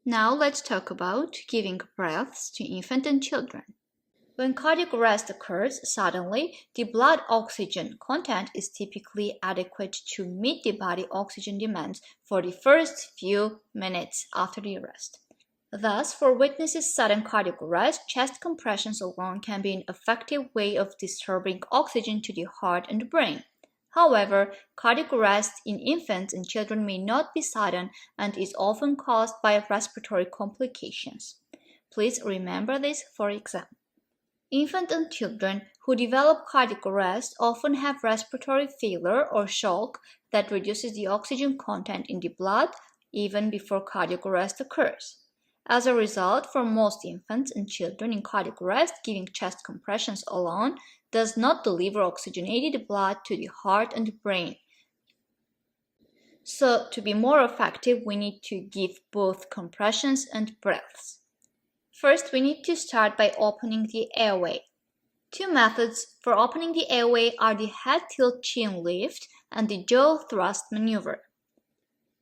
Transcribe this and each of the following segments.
Now let's talk about giving breaths to infants and children. When cardiac arrest occurs suddenly, the blood oxygen content is typically adequate to meet the body oxygen demands for the first few minutes after the arrest. Thus, for witnesses sudden cardiac arrest, chest compressions alone can be an effective way of disturbing oxygen to the heart and brain. However, cardiac arrest in infants and children may not be sudden and is often caused by respiratory complications. Please remember this for exam. Infants and children who develop cardiac arrest often have respiratory failure or shock that reduces the oxygen content in the blood even before cardiac arrest occurs. As a result, for most infants and children in cardiac arrest, giving chest compressions alone does not deliver oxygenated blood to the heart and brain. So, to be more effective, we need to give both compressions and breaths. First, we need to start by opening the airway. Two methods for opening the airway are the head tilt chin lift and the jaw thrust maneuver.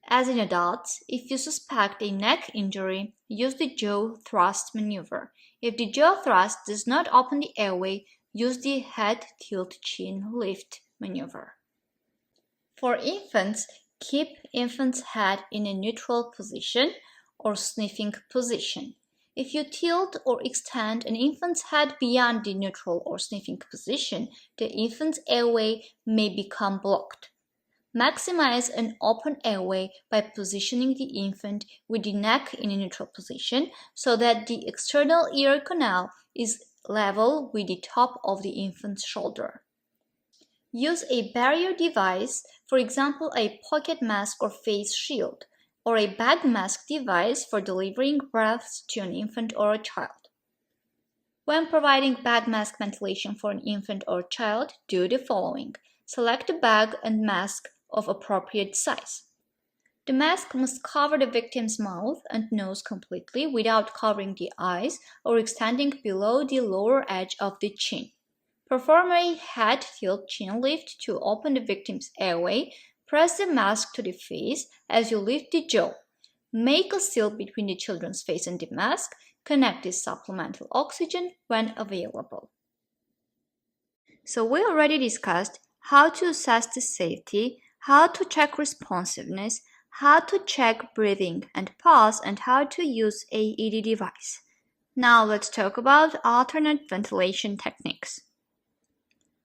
As in adults, if you suspect a neck injury, use the jaw thrust maneuver. If the jaw thrust does not open the airway, use the head tilt chin lift maneuver. For infants, keep infant's head in a neutral position or sniffing position. If you tilt or extend an infant's head beyond the neutral or sniffing position, the infant's airway may become blocked. Maximize an open airway by positioning the infant with the neck in a neutral position so that the external ear canal is level with the top of the infant's shoulder. Use a barrier device, for example a pocket mask or face shield, or a bag mask device for delivering breaths to an infant or a child. When providing bag mask ventilation for an infant or child, do the following. Select a bag and mask of appropriate size. The mask must cover the victim's mouth and nose completely without covering the eyes or extending below the lower edge of the chin. Perform a head tilt chin lift to open the victim's airway. Press the mask to the face as you lift the jaw. Make a seal between the children's face and the mask. Connect the supplemental oxygen when available. So we already discussed how to assess the safety, how to check responsiveness, how to check breathing and pulse, and how to use AED device. Now let's talk about alternate ventilation techniques.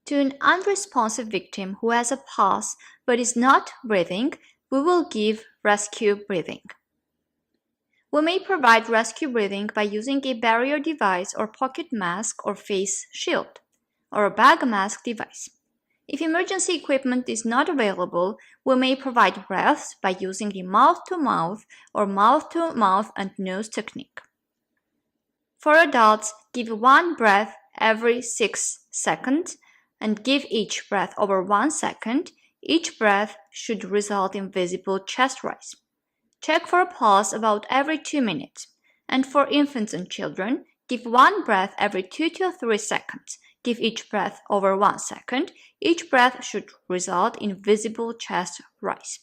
To an unresponsive victim who has a pulse but is not breathing, we will give rescue breathing. We may provide rescue breathing by using a barrier device or pocket mask or face shield, or a bag mask device. If emergency equipment is not available, we may provide breaths by using the mouth-to-mouth or mouth-to-mouth and nose technique. For adults, give one breath every 6 seconds and give each breath over 1 second. Each breath should result in visible chest rise. Check for a pulse about every 2 minutes. And for infants and children, give one breath every 2 to 3 seconds. Give each breath over 1 second. Each breath should result in visible chest rise.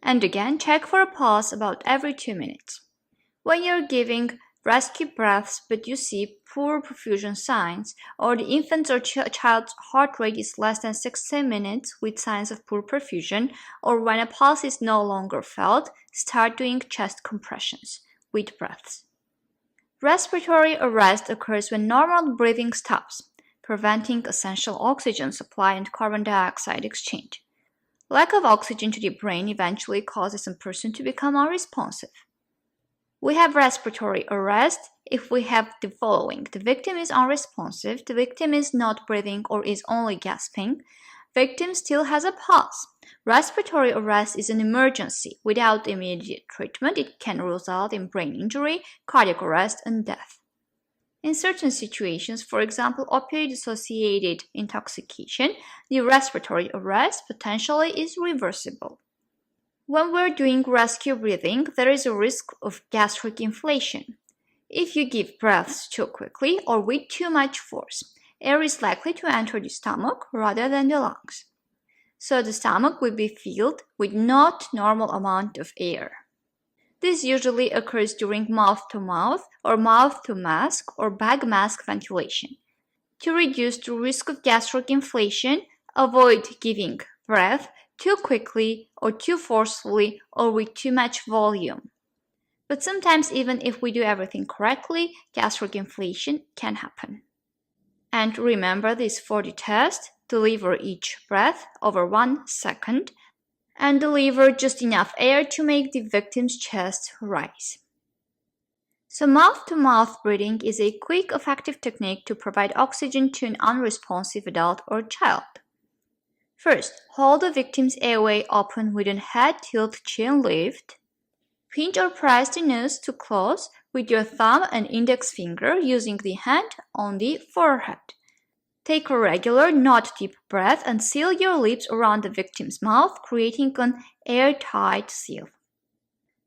And again, check for a pulse about every 2 minutes. When you're giving rescue breaths but you see poor perfusion signs, or the infant's or child's heart rate is less than 60 minutes with signs of poor perfusion, or when a pulse is no longer felt, start doing chest compressions with breaths. Respiratory arrest occurs when normal breathing stops, preventing essential oxygen supply and carbon dioxide exchange. Lack of oxygen to the brain eventually causes a person to become unresponsive. We have respiratory arrest if we have the following. The victim is unresponsive, the victim is not breathing or is only gasping, victim still has a pulse. Respiratory arrest is an emergency. Without immediate treatment, it can result in brain injury, cardiac arrest, and death. In certain situations, for example, opioid-associated intoxication, the respiratory arrest potentially is reversible. When we're doing rescue breathing, there is a risk of gastric inflation. If you give breaths too quickly or with too much force, air is likely to enter the stomach rather than the lungs. So the stomach will be filled with not normal amount of air. This usually occurs during mouth-to-mouth or mouth-to-mask or bag mask ventilation. To reduce the risk of gastric inflation, avoid giving breath too quickly or too forcefully or with too much volume. But sometimes even if we do everything correctly, gastric inflation can happen. And remember this for the test: deliver each breath over 1 second and deliver just enough air to make the victim's chest rise. So mouth-to-mouth breathing is a quick, effective technique to provide oxygen to an unresponsive adult or child. First, hold the victim's airway open with a head tilt chin lift. Pinch or press the nose to close with your thumb and index finger using the hand on the forehead. Take a regular, not deep breath and seal your lips around the victim's mouth, creating an airtight seal.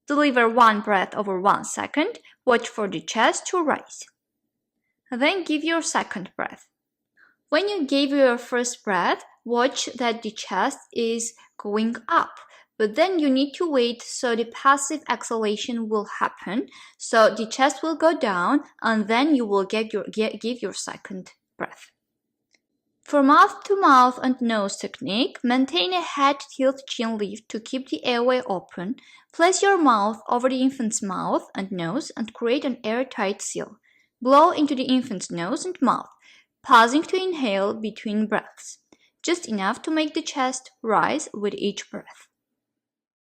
Deliver 1 breath over 1 second. Watch for the chest to rise. Then give your second breath. When you gave your first breath, watch that the chest is going up. But then you need to wait so the passive exhalation will happen. So the chest will go down and then you will give your second breath. For mouth-to-mouth and nose technique, maintain a head tilt chin lift to keep the airway open. Place your mouth over the infant's mouth and nose and create an airtight seal. Blow into the infant's nose and mouth, pausing to inhale between breaths, just enough to make the chest rise with each breath.